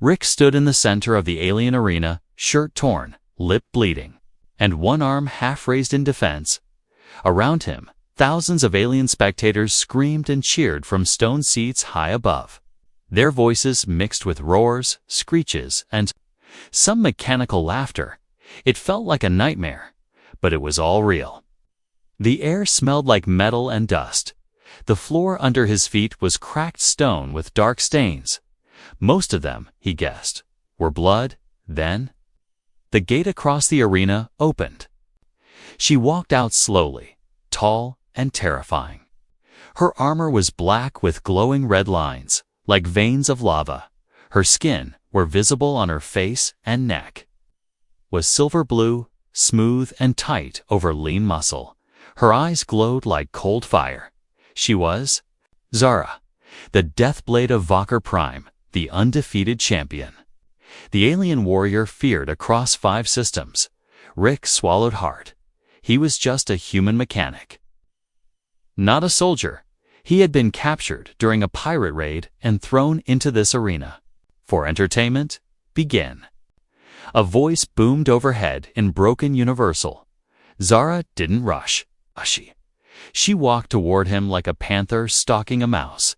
Rick stood in the center of the alien arena, shirt torn, lip bleeding, and one arm half raised in defense. Around him, thousands of alien spectators screamed and cheered from stone seats high above. Their voices mixed with roars, screeches, and some mechanical laughter. It felt like a nightmare, but it was all real. The air smelled like metal and dust. The floor under his feet was cracked stone with dark stains. Most of them, he guessed, were blood. Then, the gate across the arena opened. She walked out slowly, tall and terrifying. Her armor was black with glowing red lines, like veins of lava. Her skin were visible on her face and neck. Was silver blue, smooth and tight over lean muscle. Her eyes glowed like cold fire. She was Zara, the Deathblade of Valkyr Prime, the undefeated champion. The alien warrior feared across 5 systems. Rick swallowed hard. He was just a human mechanic. Not a soldier. He had been captured during a pirate raid and thrown into this arena. For entertainment, begin. A voice boomed overhead in broken universal. Zara didn't rush. She walked toward him like a panther stalking a mouse.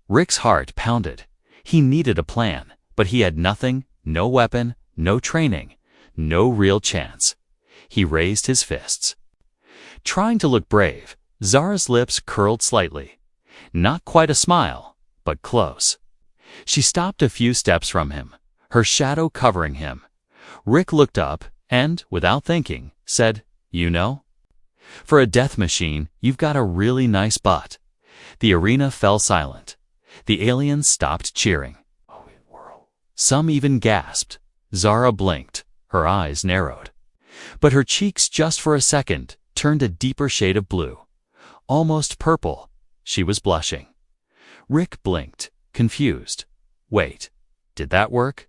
Rick's heart pounded. He needed a plan, but he had nothing, no weapon, no training, no real chance. He raised his fists. Trying to look brave, Zara's lips curled slightly. Not quite a smile, but close. She stopped a few steps from him, her shadow covering him. Rick looked up and, without thinking, said, "You know? For a death machine, you've got a really nice butt." The arena fell silent. The aliens stopped cheering. Some even gasped. Zara blinked. Her eyes narrowed. But her cheeks, just for a second, turned a deeper shade of blue. Almost purple. She was blushing. Rick blinked, confused. Wait, did that work?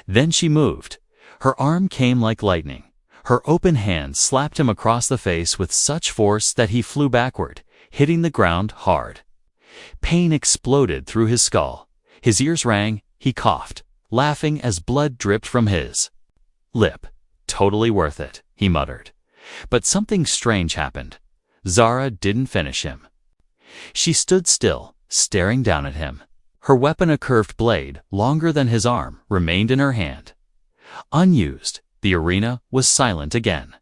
Then she moved. Her arm came like lightning. Her open hand slapped him across the face with such force that he flew backward, hitting the ground hard. Pain exploded through his skull. His ears rang. He coughed, laughing as blood dripped from his lip. "Totally worth it," he muttered. But something strange happened. Zara didn't finish him. She stood still, staring down at him. Her weapon, a curved blade, longer than his arm, remained in her hand. Unused, the arena was silent again.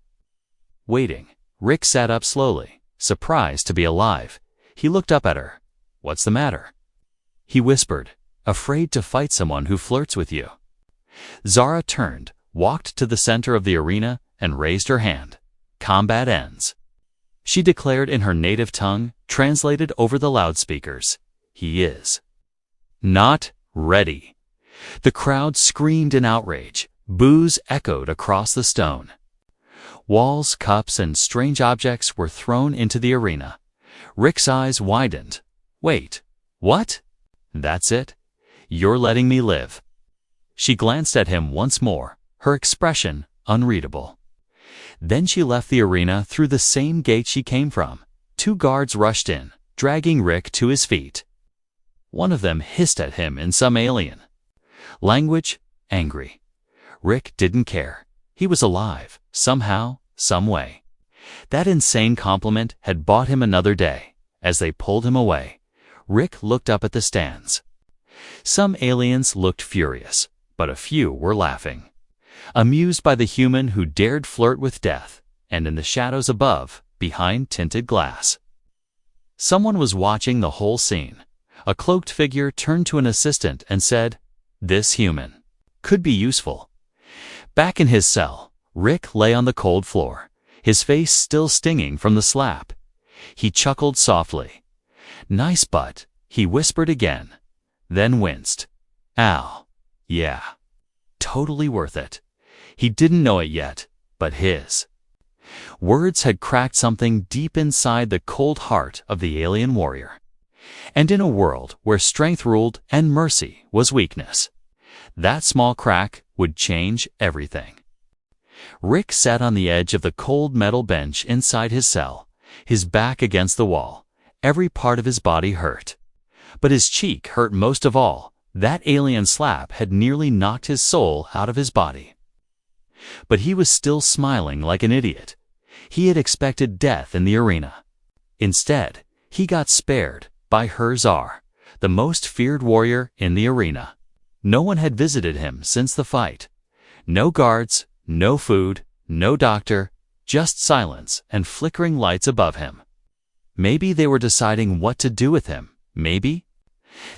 Waiting, Rick sat up slowly, surprised to be alive. He looked up at her. "What's the matter?" He whispered, "Afraid to fight someone who flirts with you." Zara turned, walked to the center of the arena, and raised her hand. "Combat ends." She declared in her native tongue, translated over the loudspeakers. "He is not ready." The crowd screamed in outrage. Boos echoed across the stone. Walls, cups, and strange objects were thrown into the arena. Rick's eyes widened. "Wait, what? That's it? You're letting me live?" She glanced at him once more, her expression unreadable. Then she left the arena through the same gate she came from. 2 guards rushed in, dragging Rick to his feet. One of them hissed at him in some alien language, angry. Rick didn't care. He was alive, somehow, some way. That insane compliment had bought him another day. As they pulled him away, Rick looked up at the stands. Some aliens looked furious, but a few were laughing, amused by the human who dared flirt with death, and in the shadows above, behind tinted glass. Someone was watching the whole scene. A cloaked figure turned to an assistant and said, "This human could be useful." Back in his cell, Rick lay on the cold floor, his face still stinging from the slap. He chuckled softly. "Nice butt," he whispered again, then winced. "Ow. Yeah. Totally worth it." He didn't know it yet, but his words had cracked something deep inside the cold heart of the alien warrior. And in a world where strength ruled and mercy was weakness, that small crack would change everything. Rick sat on the edge of the cold metal bench inside his cell, his back against the wall. Every part of his body hurt. But his cheek hurt most of all, That alien slap had nearly knocked his soul out of his body. But he was still smiling like an idiot. He had expected death in the arena. Instead, he got spared by her Zar, the most feared warrior in the arena. No one had visited him since the fight. No guards, no food, no doctor, just silence and flickering lights above him. Maybe they were deciding what to do with him. Maybe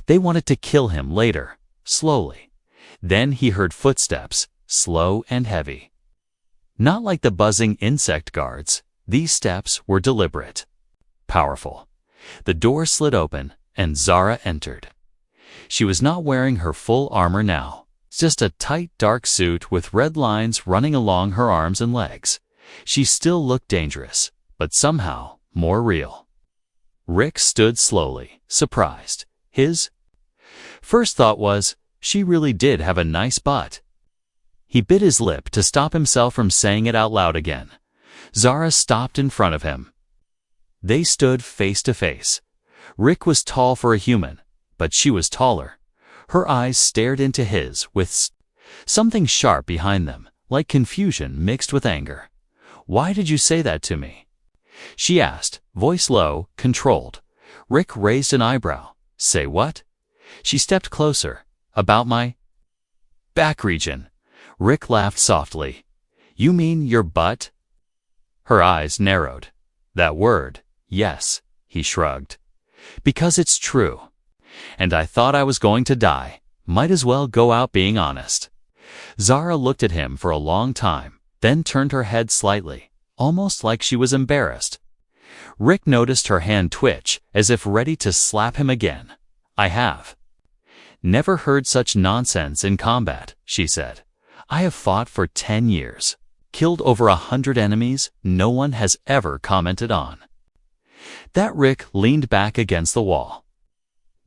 they wanted to kill him later, slowly. Then he heard footsteps, slow and heavy. Not like the buzzing insect guards. These steps were deliberate, powerful. The door slid open, and Zara entered. She was not wearing her full armor now, just a tight dark suit with red lines running along her arms and legs. She still looked dangerous, but somehow more real. Rick stood slowly, surprised. His first thought was, she really did have a nice butt. He bit his lip to stop himself from saying it out loud again. Zara stopped in front of him. They stood face to face. Rick was tall for a human, but she was taller. Her eyes stared into his with something sharp behind them, like confusion mixed with anger. "Why did you say that to me?" she asked, voice low, controlled. Rick raised an eyebrow. "Say what?" She stepped closer. "About my back region." Rick laughed softly. "You mean your butt?" Her eyes narrowed. "That word, yes," he shrugged. "Because it's true. And I thought I was going to die. Might as well go out being honest." Zara looked at him for a long time, then turned her head slightly, almost like she was embarrassed. Rick noticed her hand twitch, as if ready to slap him again. "I have never heard such nonsense in combat," she said. "I have fought for 10 years. Killed over 100 enemies no one has ever commented on." That Rick leaned back against the wall.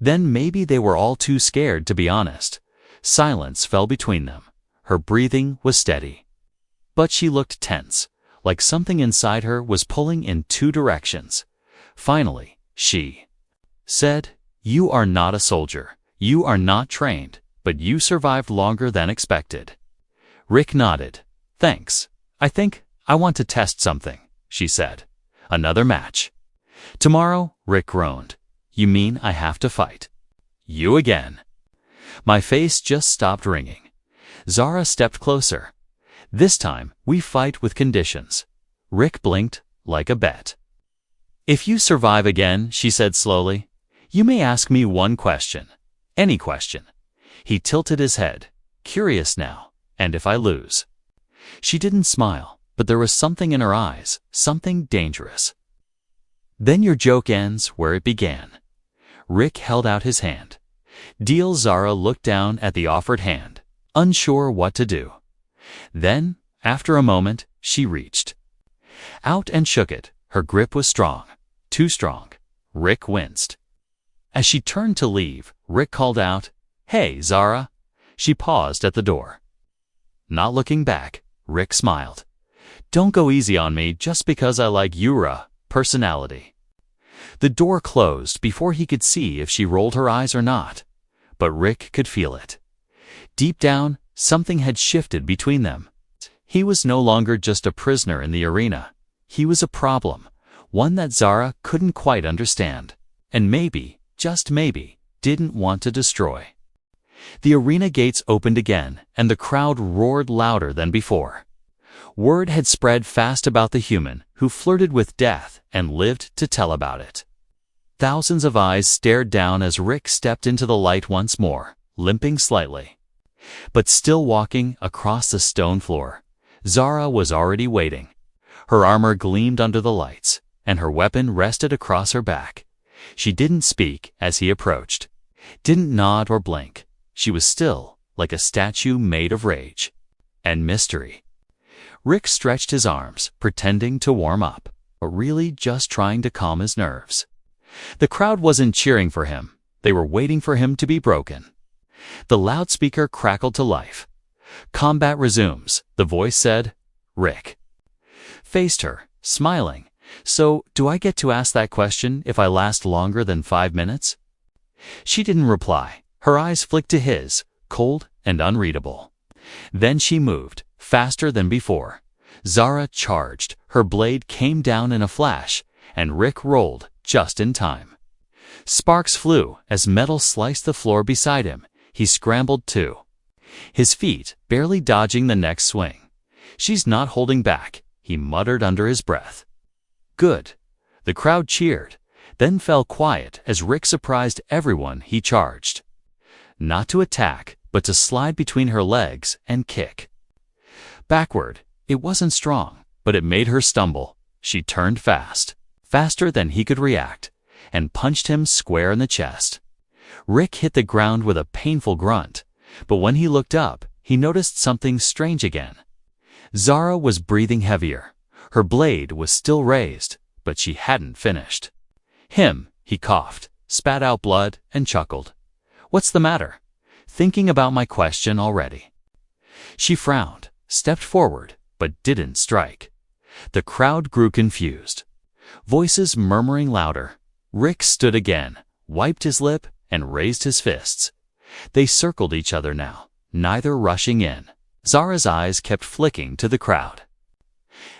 Then maybe they were all too scared to be honest. Silence fell between them. Her breathing was steady. But she looked tense, like something inside her was pulling in two directions. Finally, she said, "You are not a soldier. You are not trained, but you survived longer than expected." Rick nodded. "Thanks. I think I want to test something," she said. "Another match." "Tomorrow?" Rick groaned. "You mean I have to fight?" "You again." My face just stopped ringing. Zara stepped closer. "This time, we fight with conditions." Rick blinked, like a bet. "If you survive again," she said slowly, "you may ask me one question. Any question." He tilted his head, curious now. "And if I lose?" She didn't smile, but there was something in her eyes, something dangerous. "Then your joke ends where it began." Rick held out his hand. Deal. Zara looked down at the offered hand, unsure what to do. Then, after a moment, she reached out and shook it. Her grip was strong, too strong. Rick winced. As she turned to leave, Rick called out, "Hey, Zara." She paused at the door. Not looking back, Rick smiled. "Don't go easy on me just because I like your personality." The door closed before he could see if she rolled her eyes or not. But Rick could feel it. Deep down, something had shifted between them. He was no longer just a prisoner in the arena. He was a problem, one that Zara couldn't quite understand, and maybe, just maybe, didn't want to destroy. The arena gates opened again, and the crowd roared louder than before. Word had spread fast about the human who flirted with death and lived to tell about it. Thousands of eyes stared down as Rick stepped into the light once more, limping slightly. But still walking across the stone floor, Zara was already waiting. Her armor gleamed under the lights, and her weapon rested across her back. She didn't speak as he approached, didn't nod or blink. She was still, like a statue made of rage and mystery. Rick stretched his arms, pretending to warm up, but really just trying to calm his nerves. The crowd wasn't cheering for him. They were waiting for him to be broken. The loudspeaker crackled to life. "Combat resumes," the voice said. Rick faced her, smiling. "So, do I get to ask that question if I last longer than 5 minutes?" She didn't reply. Her eyes flicked to his, cold and unreadable. Then she moved, faster than before. Zara charged, her blade came down in a flash, and Rick rolled, just in time. Sparks flew as metal sliced the floor beside him. He scrambled too, his feet barely dodging the next swing. "She's not holding back," he muttered under his breath. "Good." The crowd cheered, then fell quiet as Rick surprised everyone he charged. Not to attack, but to slide between her legs and kick. Backward, it wasn't strong, but it made her stumble. She turned fast, faster than he could react, and punched him square in the chest. Rick hit the ground with a painful grunt, but when he looked up, he noticed something strange again. Zara was breathing heavier. Her blade was still raised, but she hadn't finished. He coughed, spat out blood, and chuckled. "What's the matter? Thinking about my question already?" She frowned, stepped forward, but didn't strike. The crowd grew confused, voices murmuring louder. Rick stood again, wiped his lip, and raised his fists. They circled each other now, neither rushing in. Zara's eyes kept flicking to the crowd.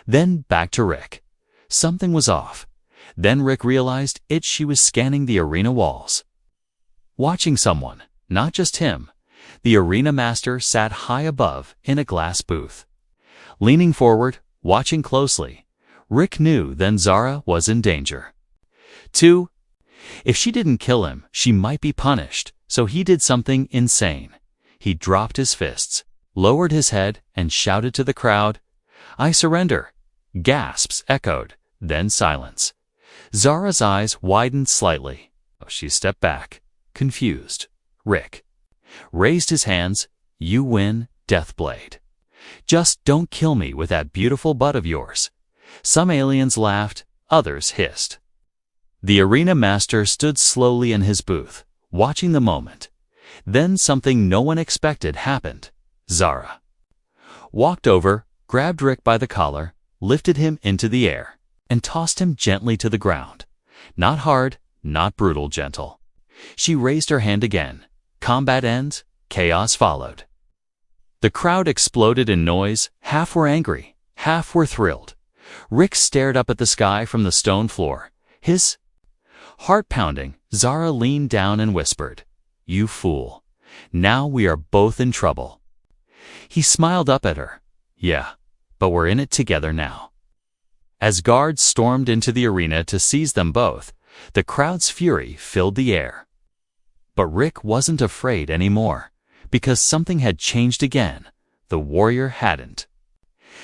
Then back to Rick. Something was off. Then Rick realized she was scanning the arena walls. Watching someone, not just him. The arena master sat high above in a glass booth. Leaning forward, watching closely, Rick knew then Zara was in danger. If she didn't kill him, she might be punished, so he did something insane. He dropped his fists, lowered his head, and shouted to the crowd, "I surrender." Gasps echoed, then silence. Zara's eyes widened slightly. She stepped back, confused. Rick raised his hands. "You win, Deathblade. Just don't kill me with that beautiful butt of yours." Some aliens laughed, others hissed. The arena master stood slowly in his booth, watching the moment. Then something no one expected happened. Zara walked over, grabbed Rick by the collar, lifted him into the air, and tossed him gently to the ground. Not hard, not brutal, gentle. She raised her hand again. Combat ends, chaos followed. The crowd exploded in noise. Half were angry, half were thrilled. Rick stared up at the sky from the stone floor, his heart pounding. Zara leaned down and whispered, "You fool. Now we are both in trouble." He smiled up at her. "Yeah, but we're in it together now." As guards stormed into the arena to seize them both, the crowd's fury filled the air. But Rick wasn't afraid anymore, because something had changed again. The warrior hadn't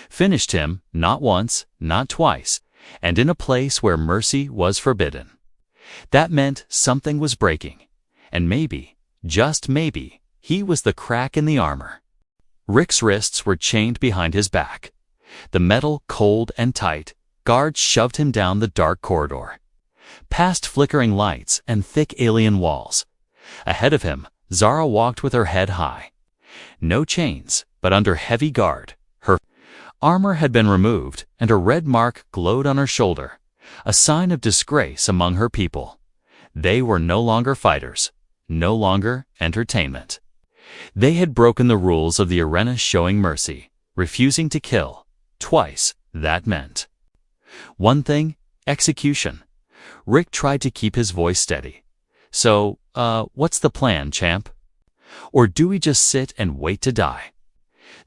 finished him, not once, not twice, and in a place where mercy was forbidden. That meant something was breaking, and maybe, just maybe, he was the crack in the armor. Rick's wrists were chained behind his back. The metal cold and tight. Guards shoved him down the dark corridor, past flickering lights and thick alien walls. Ahead of him, Zara walked with her head high. No chains, but under heavy guard. Her armor had been removed, and a red mark glowed on her shoulder, a sign of disgrace among her people. They were no longer fighters, no longer entertainment. They had broken the rules of the arena, showing mercy, refusing to kill. Twice, that meant one thing: execution. Rick tried to keep his voice steady. "So, what's the plan, champ? Or do we just sit and wait to die?"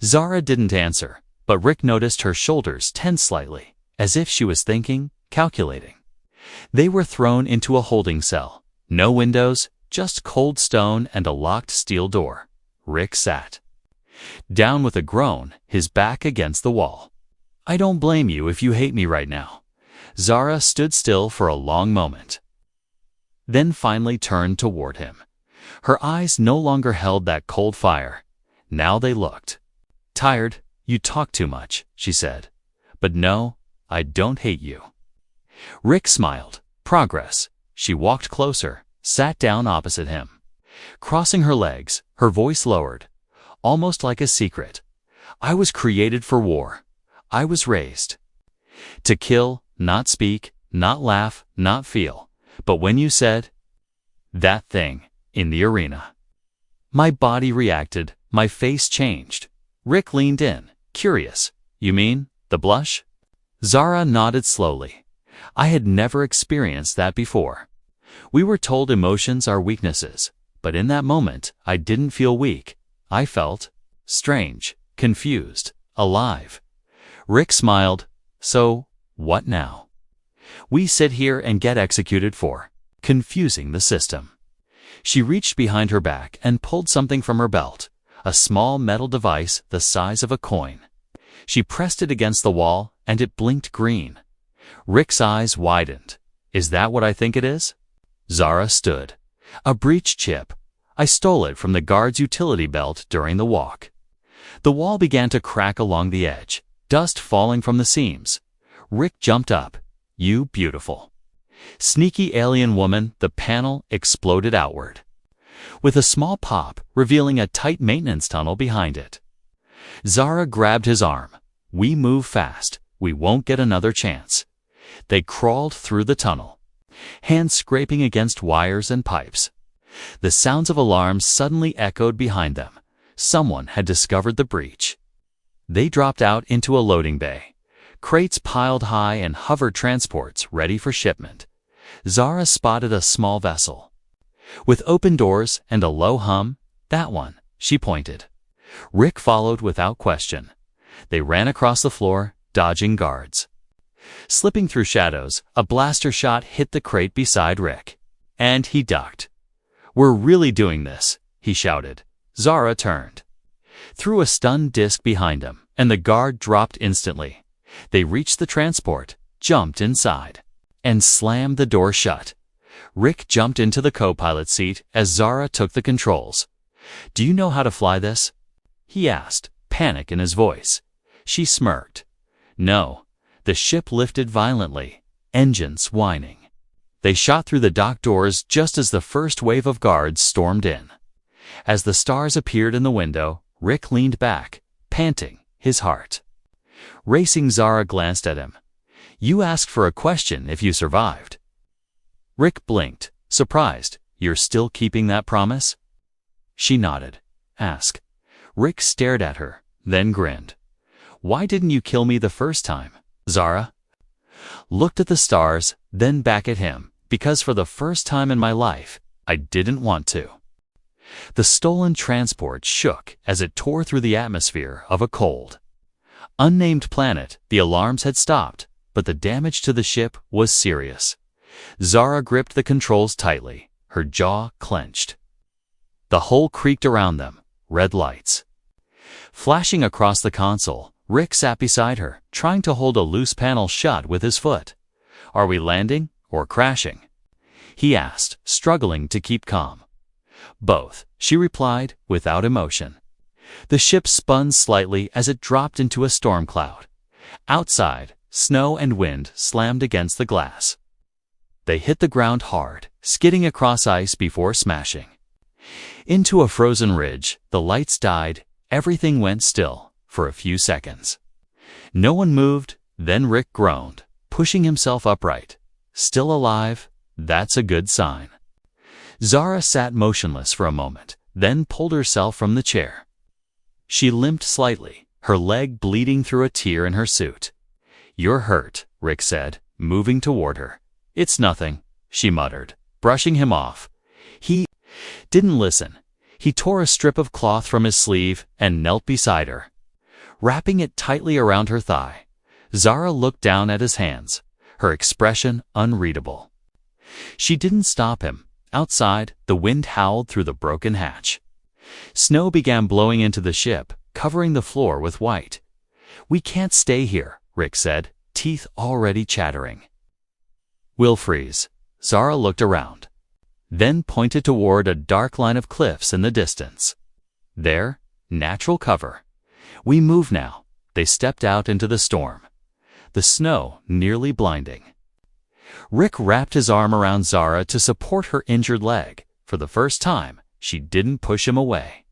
Zara didn't answer, but Rick noticed her shoulders tense slightly, as if she was thinking, calculating. They were thrown into a holding cell. No windows, just cold stone and a locked steel door. Rick sat down with a groan, his back against the wall. "I don't blame you if you hate me right now." Zara stood still for a long moment, then finally turned toward him. Her eyes no longer held that cold fire. Now they looked tired. "You talk too much," she said. "But no, I don't hate you." Rick smiled. Progress. She walked closer, sat down opposite him. Crossing her legs, her voice lowered, almost like a secret. "I was created for war. I was raised to kill, not speak, not laugh, not feel. But when you said that thing in the arena, My body reacted, my face changed. Rick leaned in, curious. You mean, the blush? Zara nodded slowly. I had never experienced that before. We were told emotions are weaknesses, but in that moment, I didn't feel weak. I felt strange, confused, alive. Rick smiled. So, what now? We sit here and get executed for confusing the system. She reached behind her back and pulled something from her belt, a small metal device the size of a coin. She pressed it against the wall, and it blinked green. Rick's eyes widened. Is that what I think it is? Zara stood. A breach chip. I stole it from the guard's utility belt during the walk. The wall began to crack along the edge, dust falling from the seams. Rick jumped up. You beautiful. Sneaky alien woman, the panel exploded outward, with a small pop revealing a tight maintenance tunnel behind it. Zara grabbed his arm. We move fast. We won't get another chance. They crawled through the tunnel, hands scraping against wires and pipes. The sounds of alarms suddenly echoed behind them. Someone had discovered the breach. They dropped out into a loading bay. Crates piled high and hover transports ready for shipment. Zara spotted a small vessel, with open doors and a low hum. That one, she pointed. Rick followed without question. They ran across the floor, dodging guards. Slipping through shadows, a blaster shot hit the crate beside Rick, and he ducked. We're really doing this, he shouted. Zara turned, threw a stun disc behind him, and the guard dropped instantly. They reached the transport, jumped inside, and slammed the door shut. Rick jumped into the co-pilot seat as Zara took the controls. Do you know how to fly this? He asked, panic in his voice. She smirked. No. The ship lifted violently, engines whining. They shot through the dock doors just as the first wave of guards stormed in. As the stars appeared in the window, Rick leaned back, panting, his heart racing. Zara glanced at him. You asked for a question if you survived. Rick blinked, surprised. You're still keeping that promise? She nodded. Ask. Rick stared at her, then grinned. Why didn't you kill me the first time? Zara looked at the stars, then back at him. Because for the first time in my life, I didn't want to. The stolen transport shook as it tore through the atmosphere of a cold, unnamed planet. The alarms had stopped, but the damage to the ship was serious. Zara gripped the controls tightly, her jaw clenched. The hull creaked around them, red lights flashing across the console. Rick sat beside her, trying to hold a loose panel shut with his foot. Are we landing or crashing? He asked, struggling to keep calm. Both, she replied, without emotion. The ship spun slightly as it dropped into a storm cloud. Outside, snow and wind slammed against the glass. They hit the ground hard, skidding across ice before smashing into a frozen ridge. The lights died. Everything went still for a few seconds. No one moved. Then Rick groaned, pushing himself upright. Still alive? That's a good sign. Zara sat motionless for a moment, then pulled herself from the chair. She limped slightly, her leg bleeding through a tear in her suit. You're hurt, Rick said, moving toward her. It's nothing, she muttered, brushing him off. He didn't listen. He tore a strip of cloth from his sleeve and knelt beside her, wrapping it tightly around her thigh. Zara looked down at his hands, her expression unreadable. She didn't stop him. Outside, the wind howled through the broken hatch. Snow began blowing into the ship, covering the floor with white. We can't stay here, Rick said, teeth already chattering. We'll freeze. Zara looked around, then pointed toward a dark line of cliffs in the distance. There, natural cover. We move now. They stepped out into the storm, the snow nearly blinding. Rick wrapped his arm around Zara to support her injured leg. For the first time, she didn't push him away.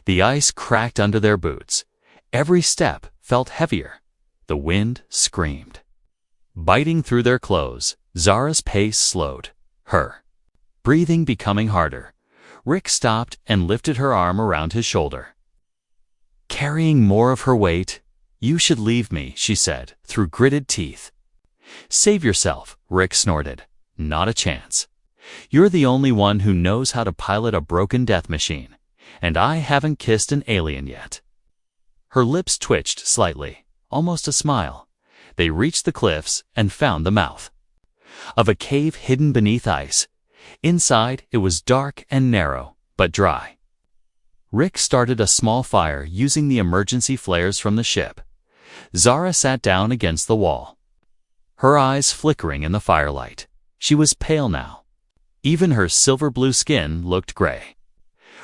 The ice cracked under their boots. Every step felt heavier. The wind screamed, biting through their clothes. Zara's pace slowed, her breathing becoming harder. Rick stopped and lifted her arm around his shoulder. "Carrying more of her weight? You should leave me," she said, through gritted teeth. "Save yourself," Rick snorted. "Not a chance. You're the only one who knows how to pilot a broken death machine, and I haven't kissed an alien yet." Her lips twitched slightly, almost a smile. They reached the cliffs and found the mouth of a cave hidden beneath ice. Inside, it was dark and narrow, but dry. Rick started a small fire using the emergency flares from the ship. Zara sat down against the wall, her eyes flickering in the firelight. She was pale now. Even her silver-blue skin looked gray.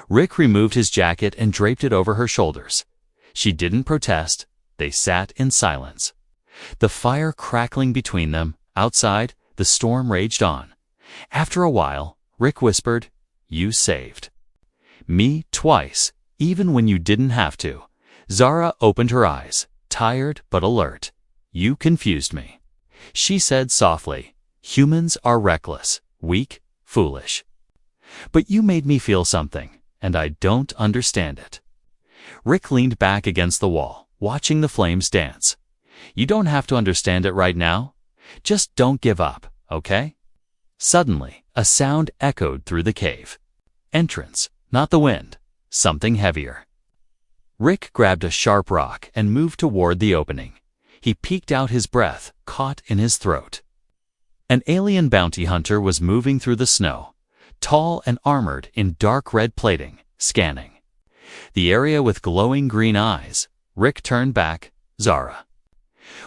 Rick removed his jacket and draped it over her shoulders. She didn't protest. They sat in silence, the fire crackling between them. Outside, the storm raged on. After a while, Rick whispered, "You saved me twice, even when you didn't have to." Zara opened her eyes, tired but alert. "You confused me," she said softly. "Humans are reckless, weak, foolish. But you made me feel something, and I don't understand it." Rick leaned back against the wall, watching the flames dance. "You don't have to understand it right now. Just don't give up, okay?" Suddenly, a sound echoed through the cave. Entrance, not the wind, something heavier. Rick grabbed a sharp rock and moved toward the opening. He peeked out, his breath caught in his throat. An alien bounty hunter was moving through the snow, tall and armored in dark red plating, scanning the area with glowing green eyes. Rick turned back. "Zara,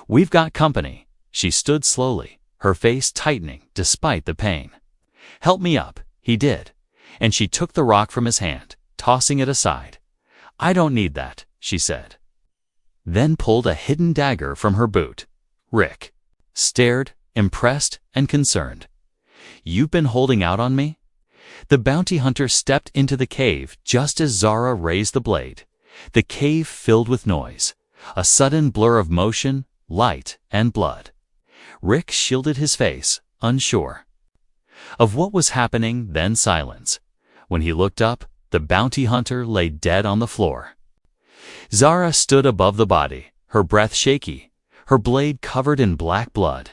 we've got company." She stood slowly, her face tightening despite the pain. "Help me up." He did, and she took the rock from his hand, tossing it aside. "I don't need that," she said, then pulled a hidden dagger from her boot. Rick stared, impressed and concerned. "You've been holding out on me?" The bounty hunter stepped into the cave just as Zara raised the blade. The cave filled with noise, a sudden blur of motion, light, and blood. Rick shielded his face, unsure of what was happening, then silence. When he looked up, the bounty hunter lay dead on the floor. Zara stood above the body, her breath shaky, her blade covered in black blood.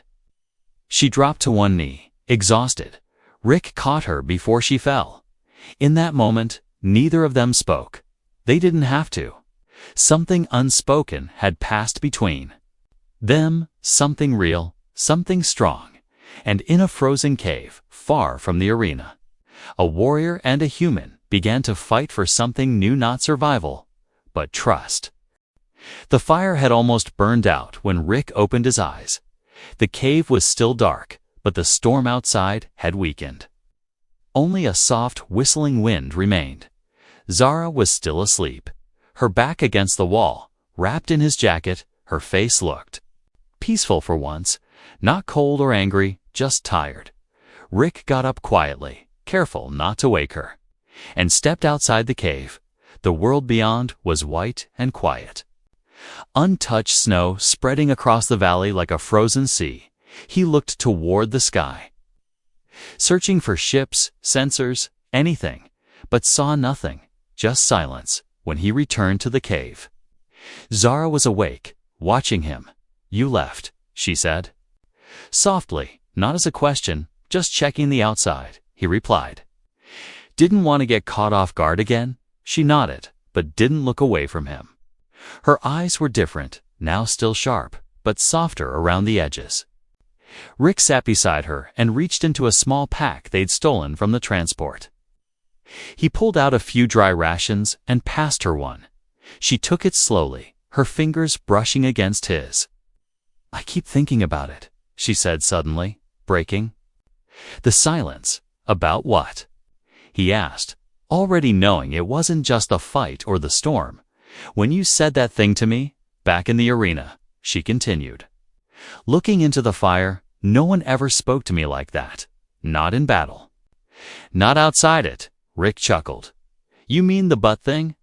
She dropped to one knee, exhausted. Rick caught her before she fell. In that moment, neither of them spoke. They didn't have to. Something unspoken had passed between them, something real, something strong. And in a frozen cave, far from the arena, a warrior and a human began to fight for something new, not survival, but trust. The fire had almost burned out when Rick opened his eyes. The cave was still dark, but the storm outside had weakened. Only a soft, whistling wind remained. Zara was still asleep, her back against the wall, wrapped in his jacket. Her face looked peaceful for once, not cold or angry, just tired. Rick got up quietly, careful not to wake her, and stepped outside the cave. The world beyond was white and quiet. Untouched snow spreading across the valley like a frozen sea. He looked toward the sky, searching for ships, sensors, anything, but saw nothing, just silence. When he returned to the cave, Zara was awake, watching him. "You left," she said. Softly, not as a question, just checking the outside, he replied. "Didn't want to get caught off guard again?" She nodded, but didn't look away from him. Her eyes were different, now still sharp, but softer around the edges. Rick sat beside her and reached into a small pack they'd stolen from the transport. He pulled out a few dry rations and passed her one. She took it slowly, her fingers brushing against his. "I keep thinking about it," she said suddenly, breaking the silence. "About what?" he asked, already knowing it wasn't just the fight or the storm. "When you said that thing to me, back in the arena," she continued, looking into the fire. "No one ever spoke to me like that. Not in battle. Not outside it." Rick chuckled. "You mean the butt thing?"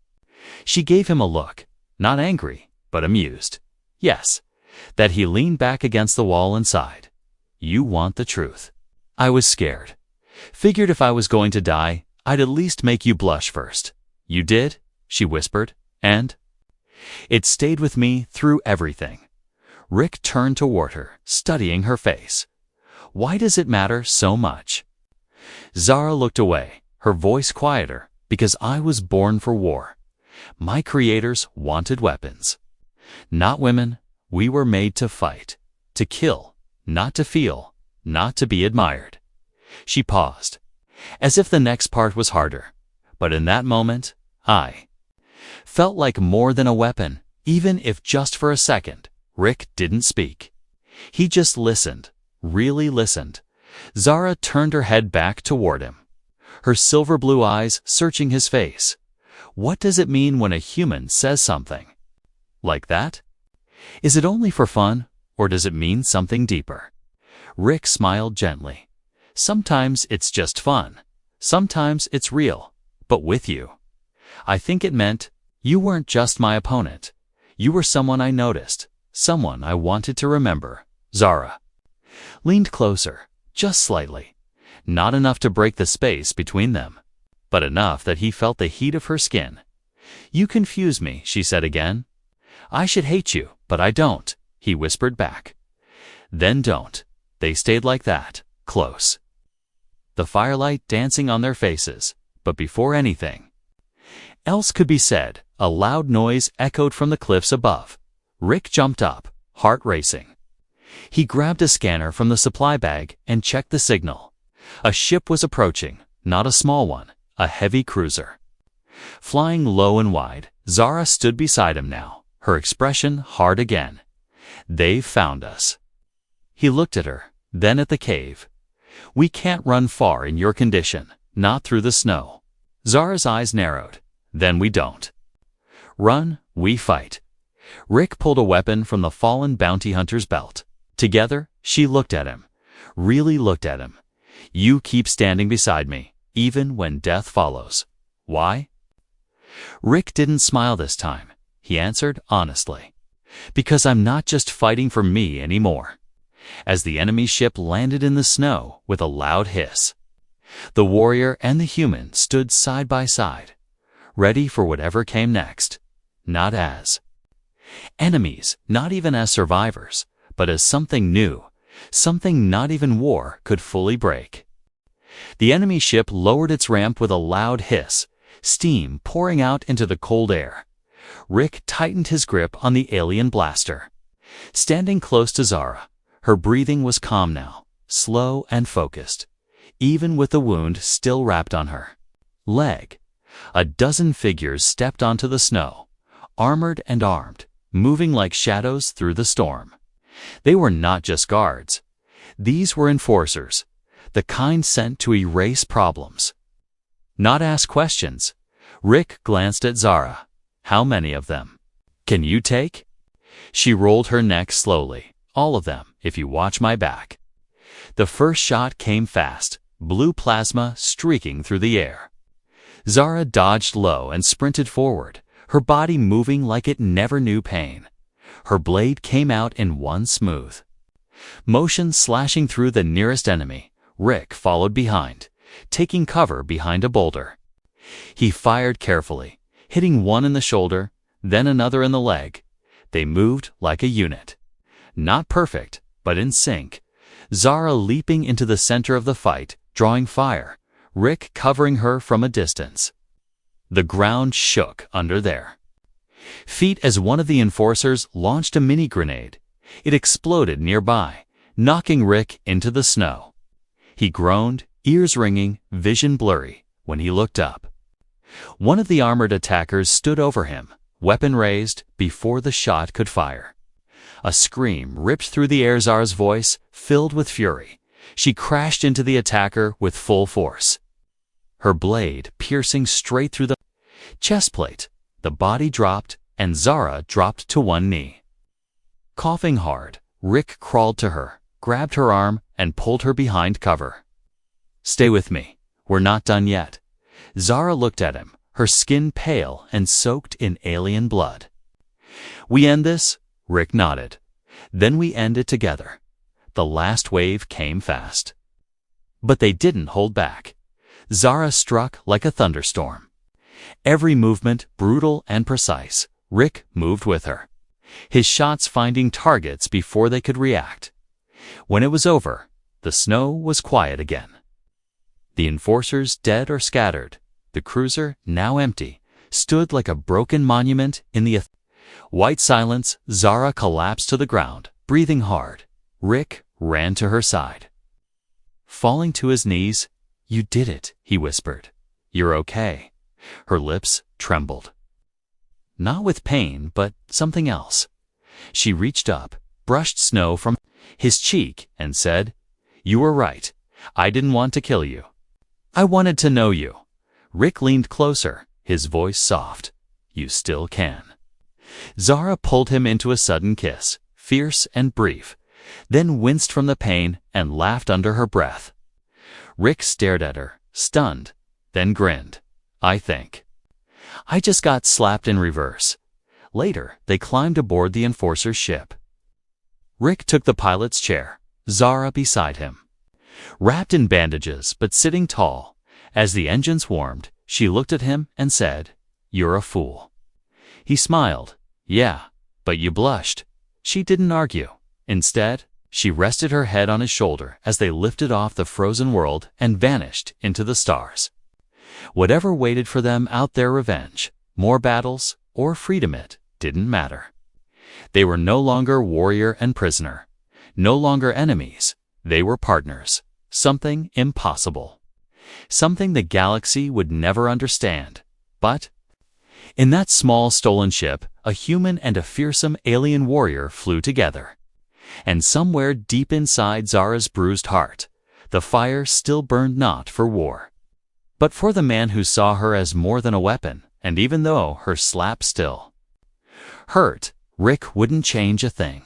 She gave him a look, not angry, but amused. "Yes." That he leaned back against the wall and sighed. "You want the truth." "I was scared. Figured if I was going to die, I'd at least make you blush first. You did? She whispered, and it stayed with me through everything. Rick turned toward her, studying her face. Why does it matter so much? Zara looked away, her voice quieter, because I was born for war. My creators wanted weapons. Not women, we were made to fight, to kill, not to feel, not to be admired. She paused, as if the next part was harder. But in that moment, I felt like more than a weapon, even if just for a second. Rick didn't speak. He just listened, really listened. Zara turned her head back toward him, her silver blue eyes searching his face. What does it mean when a human says something like that? Is it only for fun, or does it mean something deeper? Rick smiled gently. Sometimes it's just fun. Sometimes it's real, but with you. I think it meant you weren't just my opponent. You were someone I noticed, someone I wanted to remember. Zara leaned closer, just slightly. Not enough to break the space between them, but enough that he felt the heat of her skin. You confuse me, she said again. I should hate you, but I don't, he whispered back. Then don't. They stayed like that, close, the firelight dancing on their faces. But before anything else could be said, a loud noise echoed from the cliffs above. Rick jumped up, heart racing. He grabbed a scanner from the supply bag and checked the signal. A ship was approaching, not a small one, a heavy cruiser. Flying low and wide, Zara stood beside him now, her expression hard again. They've found us. He looked at her, then at the cave. We can't run far in your condition, not through the snow. Zara's eyes narrowed. Then we don't run, we fight. Rick pulled a weapon from the fallen bounty hunter's belt. Together, she looked at him, really looked at him. You keep standing beside me, even when death follows. Why? Rick didn't smile this time. He answered honestly. Because I'm not just fighting for me anymore. As the enemy ship landed in the snow with a loud hiss, the warrior and the human stood side by side, ready for whatever came next. Not as enemies, not even as survivors, but as something new, something not even war could fully break. The enemy ship lowered its ramp with a loud hiss, steam pouring out into the cold air. Rick tightened his grip on the alien blaster. Standing close to Zara, her breathing was calm now, slow and focused, even with the wound still wrapped on her leg. A dozen figures stepped onto the snow, armored and armed, moving like shadows through the storm. They were not just guards. These were enforcers, the kind sent to erase problems, not ask questions. Rick glanced at Zara. How many of them can you take? She rolled her neck slowly. All of them, if you watch my back. The first shot came fast, blue plasma streaking through the air. Zara dodged low and sprinted forward, her body moving like it never knew pain. Her blade came out in one smooth motion, slashing through the nearest enemy. Rick followed behind, taking cover behind a boulder. He fired carefully, hitting one in the shoulder, then another in the leg. They moved like a unit. Not perfect, but in sync. Zara leaping into the center of the fight, drawing fire, Rick covering her from a distance. The ground shook under their feet as one of the enforcers launched a mini grenade. It exploded nearby, knocking Rick into the snow. He groaned, ears ringing, vision blurry, when he looked up. One of the armored attackers stood over him, weapon raised, before the shot could fire. A scream ripped through the air. Zara's voice filled with fury. She crashed into the attacker with full force, her blade piercing straight through the chest plate. The body dropped, and Zara dropped to one knee. Coughing hard, Rick crawled to her, grabbed her arm, and pulled her behind cover. Stay with me. We're not done yet. Zara looked at him, her skin pale and soaked in alien blood. We end this? Rick nodded. Then we end it together. The last wave came fast. But they didn't hold back. Zara struck like a thunderstorm. Every movement brutal and precise. Rick moved with her, his shots finding targets before they could react. When it was over, the snow was quiet again. The enforcers dead or scattered, the cruiser, now empty, stood like a broken monument in the white silence. Zara collapsed to the ground, breathing hard. Rick ran to her side. Falling to his knees, "You did it," he whispered. "You're okay." Her lips trembled. Not with pain, but something else. She reached up, brushed snow from his cheek, and said, "You were right. I didn't want to kill you. I wanted to know you." Rick leaned closer, his voice soft. "You still can." Zara pulled him into a sudden kiss, fierce and brief, then winced from the pain and laughed under her breath. Rick stared at her, stunned, then grinned. "I think I just got slapped in reverse." Later, they climbed aboard the enforcer's ship. Rick took the pilot's chair, Zara beside him. Wrapped in bandages but sitting tall, as the engines warmed, she looked at him and said, "You're a fool." He smiled. "Yeah, but you blushed." She didn't argue. Instead, she rested her head on his shoulder as they lifted off the frozen world and vanished into the stars. Whatever waited for them out there, revenge, more battles, or freedom, it didn't matter. They were no longer warrior and prisoner, no longer enemies. They were partners, something impossible, something the galaxy would never understand. But in that small stolen ship, a human and a fearsome alien warrior flew together. And somewhere deep inside Zara's bruised heart, the fire still burned not for war, but for the man who saw her as more than a weapon. And even though her slap still hurt, Rick wouldn't change a thing.